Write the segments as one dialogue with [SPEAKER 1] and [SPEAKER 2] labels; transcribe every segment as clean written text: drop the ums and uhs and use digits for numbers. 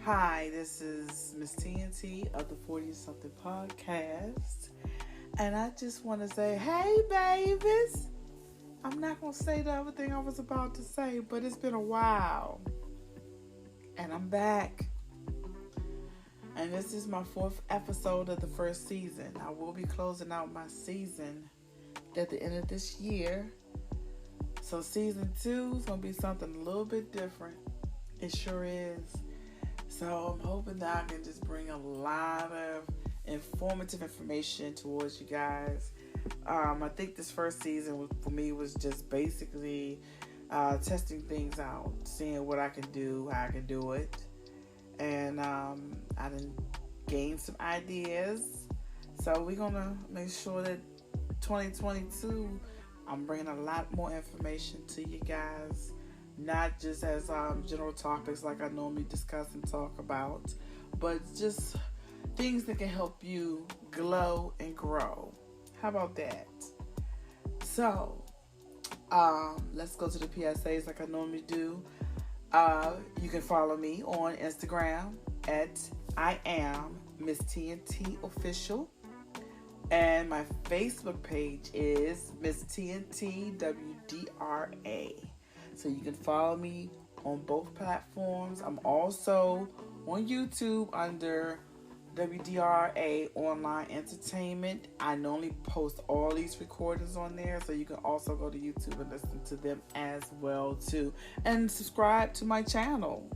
[SPEAKER 1] Hi, this is Miss TNT of the 40 Something Podcast. And I just want to say, hey, babies. I'm not going to say the other thing I was about to say, but it's been a while. And I'm back. And this is my 4th episode of the first season. I will be closing out my season at the end of this year. So season 2 is going to be something a little bit different. It sure is. So I'm hoping that I can just bring a lot of informative information towards you guys. I think this first season for me was just basically testing things out, seeing what I can do, how I can do it. And I done gained some ideas. So we're going to make sure that 2022, I'm bringing a lot more information to you guys. Not just as general topics like I normally discuss and talk about, but just things that can help you glow and grow. How about that? So, let's go to the PSAs like I normally do. You can follow me on Instagram at I am Miss TNT Official. And my Facebook page is Miss TNT WDRA. So you can follow me on both platforms. I'm also on YouTube under WDRA Online Entertainment. I normally post all these recordings on there, so you can also go to YouTube and listen to them as well too. And subscribe to my channel,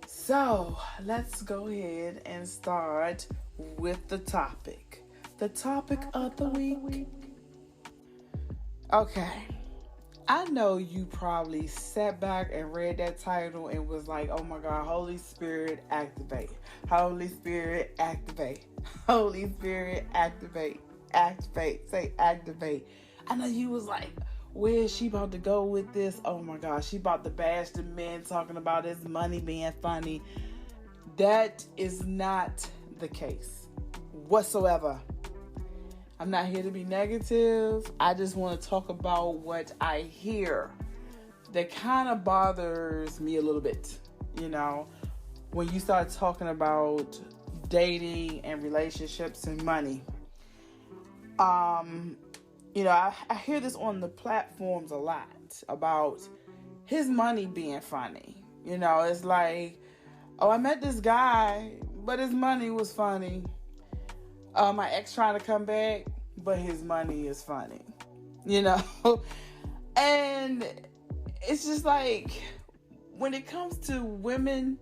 [SPEAKER 1] So let's go ahead and start with the topic. The topic of the week. Okay. I know you probably sat back and read that title and was like, oh my God, Holy Spirit, activate. Holy Spirit, activate. Holy Spirit, activate. Activate. Say activate. I know you was like, where is she about to go with this? Oh my God, she about to bash the men talking about his money being funny. That is not the case whatsoever. I'm not here to be negative. I just want to talk about what I hear that kind of bothers me a little bit. When you start talking about dating and relationships and money. I hear this on the platforms a lot about his money being funny. It's like, oh, I met this guy, but his money was funny. My ex trying to come back, but his money is funny, and it's just like, when it comes to women,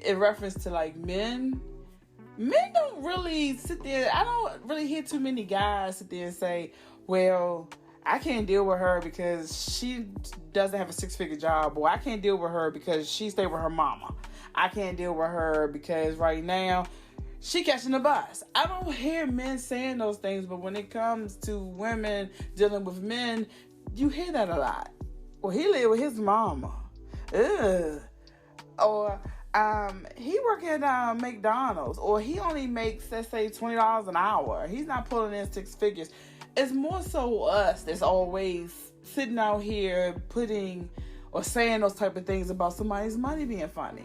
[SPEAKER 1] in reference to like men don't really sit there. I don't really hear too many guys sit there and say, well, I can't deal with her because she doesn't have a 6-figure job, or I can't deal with her because she stayed with her mama. I can't deal with her because right now she catching the bus. I don't hear men saying those things, but when it comes to women dealing with men, you hear that a lot. Well, he lived with his mama. Ugh. Or he work at McDonald's, or he only makes, let's say, $20 an hour. He's not pulling in 6 figures. It's more so us that's always sitting out here putting or saying those type of things about somebody's money being funny.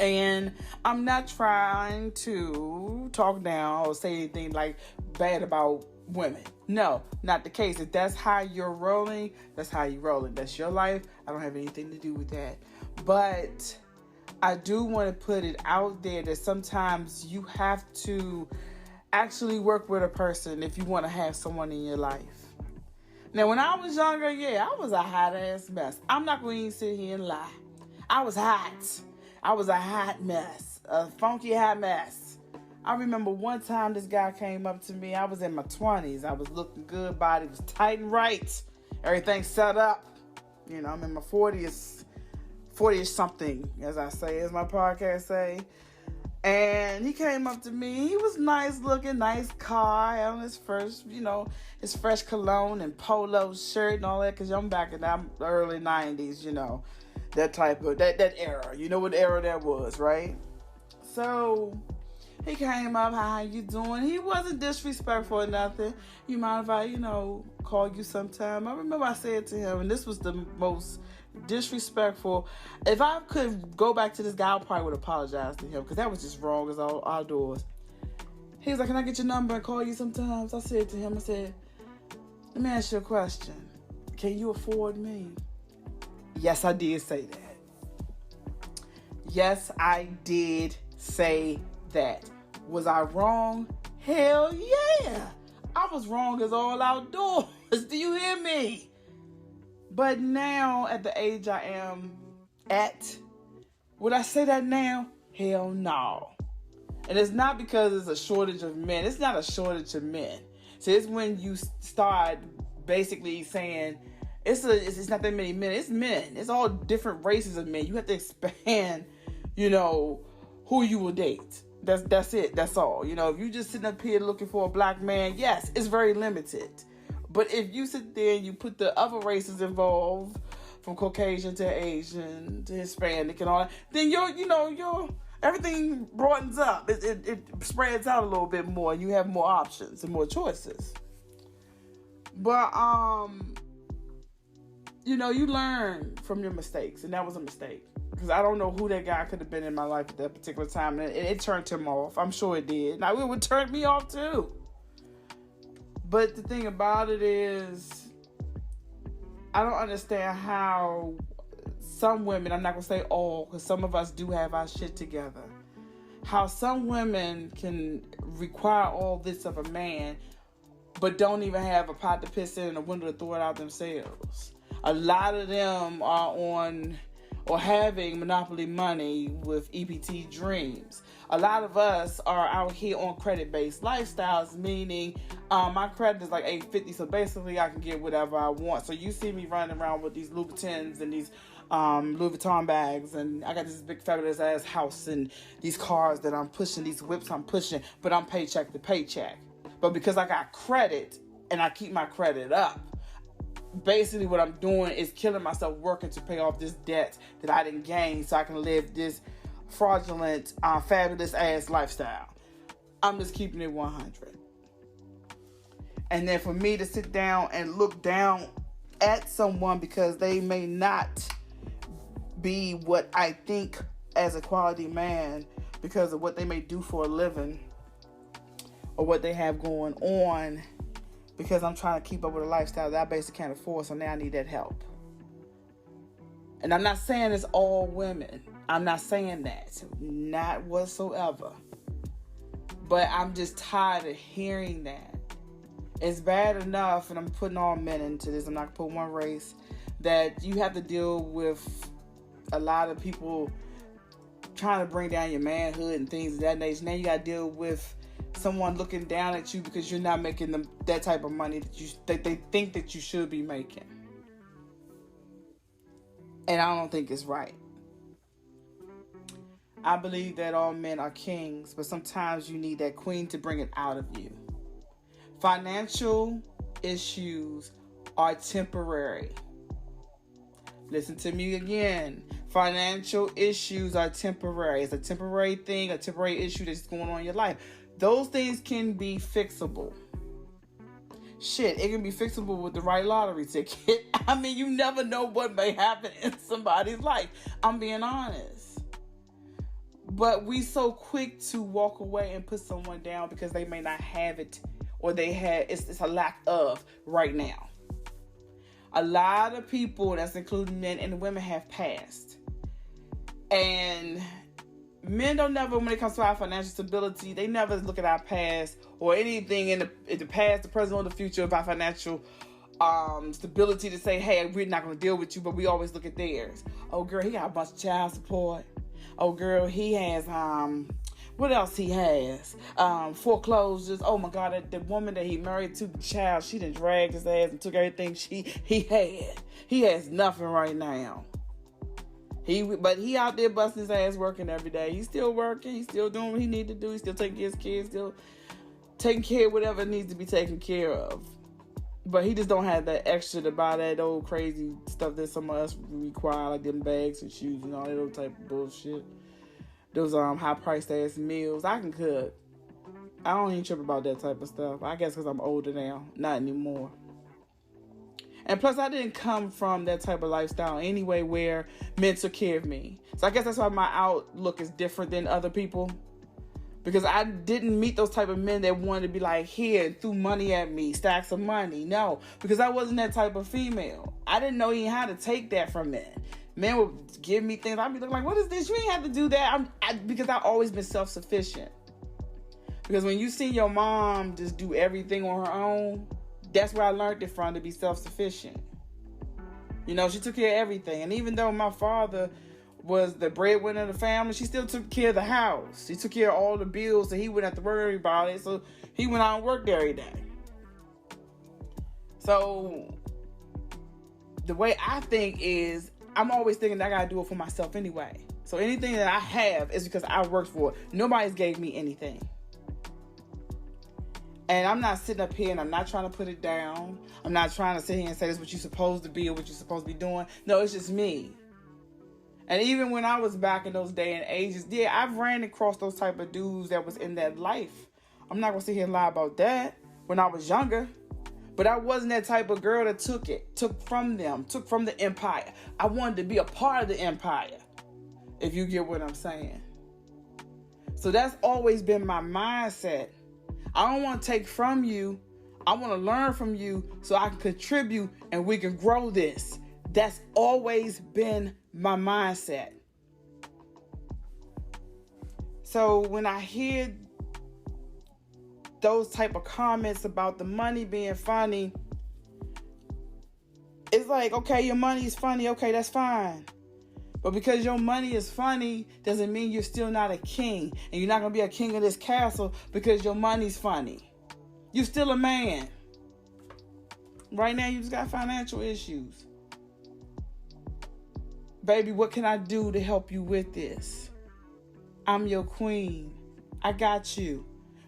[SPEAKER 1] And I'm not trying to talk down or say anything like bad about women. No, not the case. If that's how you're rolling, that's how you're rolling. That's your life. I don't have anything to do with that. But I do want to put it out there that sometimes you have to actually work with a person if you want to have someone in your life. Now, when I was younger, I was a hot ass mess. I'm not going to even sit here and lie. I was hot. I was a hot mess, a funky hot mess. I remember one time this guy came up to me. I was in my 20s. I was looking good. Body was tight and right. Everything set up. I'm in my 40s something, as I say, as my podcast say. And he came up to me. He was nice looking, nice car on his first, his fresh cologne and polo shirt and all that. Because I'm back in the early 90s, that type of, that era. You know what era that was, right? So he came up, how you doing? He wasn't disrespectful or nothing. You mind if I, call you sometime? I remember I said to him, and this was the most disrespectful. If I could go back to this guy, I probably would apologize to him because that was just wrong as all outdoors. He was like, can I get your number and call you sometimes? I said to him, let me ask you a question. Can you afford me? Yes, I did say that. Yes, I did say that. Was I wrong? Hell yeah. I was wrong as all outdoors. Do you hear me? But now, at the age I am at, would I say that now? Hell no. And it's not because it's a shortage of men. It's not a shortage of men. So it's when you start basically saying, it's not that many men. It's men. It's all different races of men. You have to expand, who you will date. That's it. That's all. If you just sitting up here looking for a black man, yes, it's very limited. But if you sit there and you put the other races involved, from Caucasian to Asian to Hispanic and all that, then your everything broadens up. It spreads out a little bit more, and you have more options and more choices. But you learn from your mistakes, and that was a mistake. Because I don't know who that guy could have been in my life at that particular time, and it turned him off. I'm sure it did. Now, it would turn me off too. But the thing about it is, I don't understand how some women, I'm not going to say all, because some of us do have our shit together, how some women can require all this of a man, but don't even have a pot to piss in and a window to throw it out themselves. A lot of them are on or having monopoly money with EBT dreams. A lot of us are out here on credit-based lifestyles, meaning my credit is like 850, so basically I can get whatever I want. So you see me running around with these Louboutins and these Louis Vuitton bags, and I got this big fabulous ass house and these cars that I'm pushing, these whips I'm pushing, but I'm paycheck to paycheck. But because I got credit and I keep my credit up, basically what I'm doing is killing myself working to pay off this debt that I didn't gain so I can live this fraudulent, fabulous ass lifestyle. I'm just keeping it 100. And then for me to sit down and look down at someone because they may not be what I think as a quality man because of what they may do for a living or what they have going on, because I'm trying to keep up with a lifestyle that I basically can't afford, so now I need that help. And I'm not saying it's all women. I'm not saying that. Not whatsoever. But I'm just tired of hearing that. It's bad enough, and I'm putting all men into this, I'm not going to put one race, that you have to deal with a lot of people trying to bring down your manhood and things of that nature. Now you got to deal with someone looking down at you because you're not making that type of money that they think that you should be making. And I don't think it's right. I believe that all men are kings, but sometimes you need that queen to bring it out of you. Financial issues are temporary. Listen to me again. Financial issues are temporary. It's a temporary thing, a temporary issue that's going on in your life. Those things can be fixable. Shit, it can be fixable with the right lottery ticket. I mean, you never know what may happen in somebody's life. I'm being honest. But we so quick to walk away and put someone down because they may not have it, or it's a lack of right now. A lot of people, that's including men and women, have passed. And men don't never, when it comes to our financial stability, they never look at our past or anything in the past, the present, or the future of our financial stability to say, hey, we're not going to deal with you, but we always look at theirs. Oh, girl, he got a bunch of child support. Oh, girl, he has, what else he has? Foreclosures. Oh, my God, the woman that he married to, the child, she done dragged his ass and took everything he had. He has nothing right now. But he out there busting his ass working every day. He's still working. He's still doing what he need to do. He's still taking care of his kids. Still taking care of whatever needs to be taken care of. But he just don't have that extra to buy that old crazy stuff that some of us require, like them bags and shoes and all that old type of bullshit. Those high priced ass meals. I can cook. I don't even trip about that type of stuff. I guess because I'm older now. Not anymore. And plus, I didn't come from that type of lifestyle anyway where men took care of me. So I guess that's why my outlook is different than other people. Because I didn't meet those type of men that wanted to be like, here, and threw money at me, stacks of money. No, because I wasn't that type of female. I didn't know even how to take that from men. Men would give me things. I'd be looking like, what is this? You ain't have to do that. Because I've always been self-sufficient. Because when you see your mom just do everything on her own, that's where I learned it from, to be self-sufficient. You know, she took care of everything. And even though my father was the breadwinner of the family, she still took care of the house. She took care of all the bills, so he wouldn't have to worry about it. So he went out and worked every day. So the way I think is, I'm always thinking that I gotta do it for myself anyway. So anything that I have is because I worked for it. Nobody's gave me anything. And I'm not sitting up here and I'm not trying to put it down. I'm not trying to sit here and say this is what you're supposed to be or what you're supposed to be doing. No, it's just me. And even when I was back in those day and ages, yeah, I've ran across those type of dudes that was in that life. I'm not going to sit here and lie about that when I was younger. But I wasn't that type of girl that took from them, took from the empire. I wanted to be a part of the empire, if you get what I'm saying. So that's always been my mindset. I don't want to take from you. I want to learn from you so I can contribute and we can grow this. That's always been my mindset. So when I hear those type of comments about the money being funny, it's like, okay, your money is funny. Okay, that's fine. But because your money is funny doesn't mean you're still not a king. And you're not going to be a king of this castle because your money's funny. You're still a man. Right now, you just got financial issues. Baby, what can I do to help you with this? I'm your queen. I got you.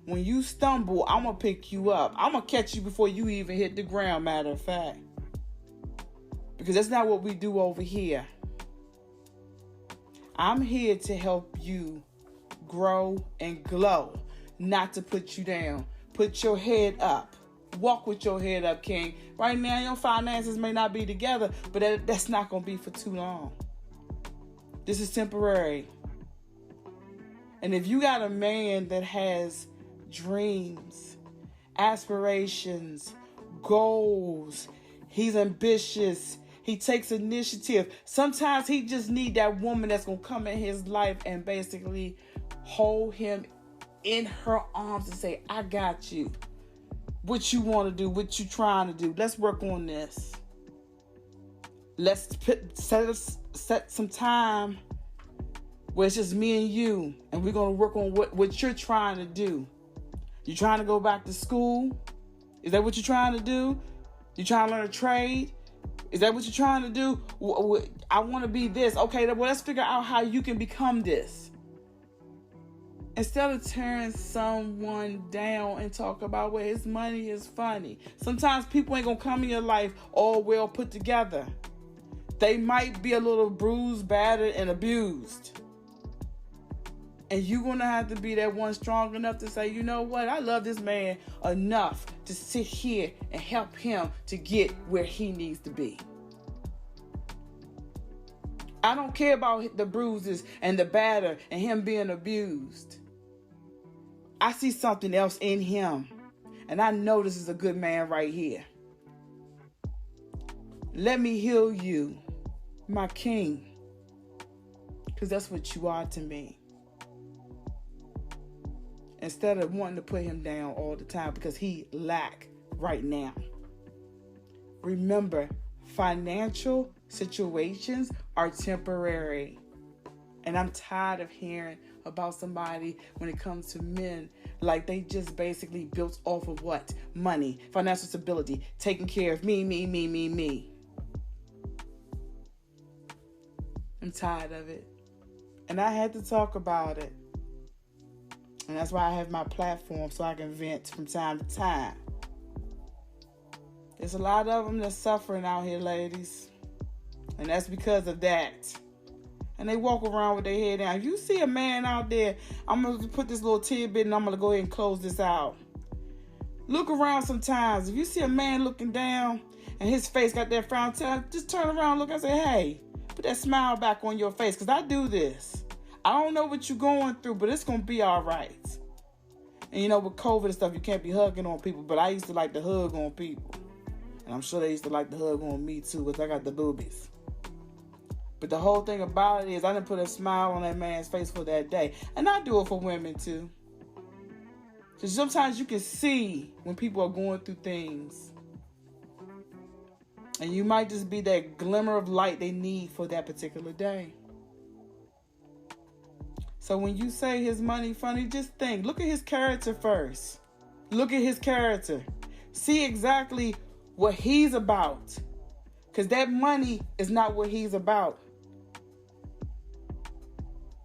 [SPEAKER 1] When you stumble, I'm going to pick you up. I'm going to catch you before you even hit the ground, matter of fact. Because that's not what we do over here. I'm here to help you grow and glow, not to put you down. Put your head up. Walk with your head up, King. Right now, your finances may not be together, but that's not going to be for too long. This is temporary. And if you got a man that has dreams, aspirations, goals, he's ambitious, he takes initiative. Sometimes he just need that woman that's going to come in his life and basically hold him in her arms and say, I got you. What you want to do, what you trying to do. Let's work on this. Let's set some time where it's just me and you, and we're going to work on what you're trying to do. You trying to go back to school? Is that what you're trying to do? You trying to learn a trade? Is that what you're trying to do? I want to be this. Okay, well, let's figure out how you can become this. Instead of tearing someone down and talk about where his money is funny. Sometimes people ain't going to come in your life all well put together. They might be a little bruised, battered, and abused. And you're going to have to be that one strong enough to say, you know what? I love this man enough to sit here and help him to get where he needs to be. I don't care about the bruises and the batter and him being abused. I see something else in him. And I know this is a good man right here. Let me heal you, my king. Because that's what you are to me. Instead of wanting to put him down all the time because he lack right now. Remember, financial situations are temporary. And I'm tired of hearing about somebody when it comes to men like they just basically built off of what? Money, financial stability, taking care of me. I'm tired of it. And I had to talk about it. And that's why I have my platform so I can vent from time to time. There's a lot of them that's suffering out here, ladies. And that's because of that. And they walk around with their head down. If you see a man out there, I'm going to put this little tidbit and I'm going to go ahead and close this out. Look around sometimes. If you see a man looking down and his face got that frown, just turn around, look and say, hey, put that smile back on your face, because I do this. I don't know what you're going through, but it's going to be all right. And you know, with COVID and stuff, you can't be hugging on people, but I used to like to hug on people. And I'm sure they used to like to hug on me too, because I got the boobies. But the whole thing about it is I didn't put a smile on that man's face for that day. And I do it for women too. So sometimes you can see when people are going through things. And you might just be that glimmer of light they need for that particular day. So when you say his money funny, just think, look at his character first. Look at his character. See exactly what he's about. Because that money is not what he's about.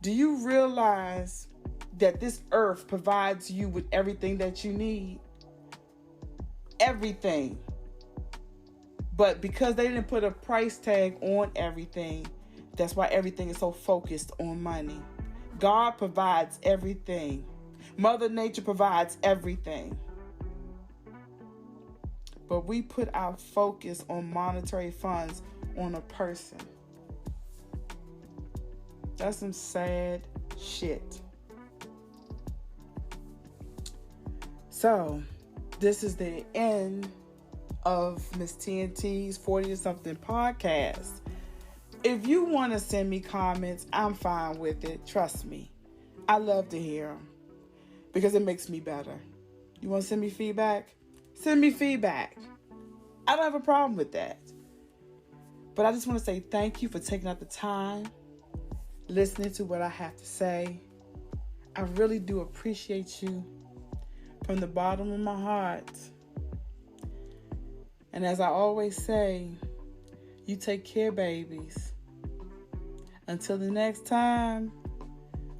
[SPEAKER 1] Do you realize that this earth provides you with everything that you need? Everything. But because they didn't put a price tag on everything, that's why everything is so focused on money. God provides everything. Mother Nature provides everything. But we put our focus on monetary funds on a person. That's some sad shit. So, this is the end of Miss TNT's 40 or Something podcast. If you want to send me comments, I'm fine with it. Trust me. I love to hear them because it makes me better. You want to send me feedback? Send me feedback. I don't have a problem with that. But I just want to say thank you for taking out the time, listening to what I have to say. I really do appreciate you from the bottom of my heart. And as I always say, you take care, babies. Until the next time,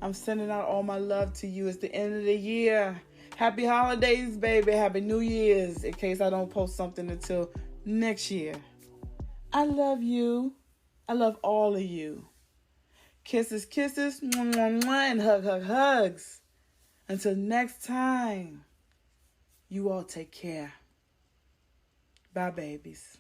[SPEAKER 1] I'm sending out all my love to you. It's the end of the year. Happy holidays, baby. Happy New Year's, in case I don't post something until next year. I love you. I love all of you. Kisses, kisses, mwah, mwah, mwah, and hugs. Until next time, you all take care. Bye, babies.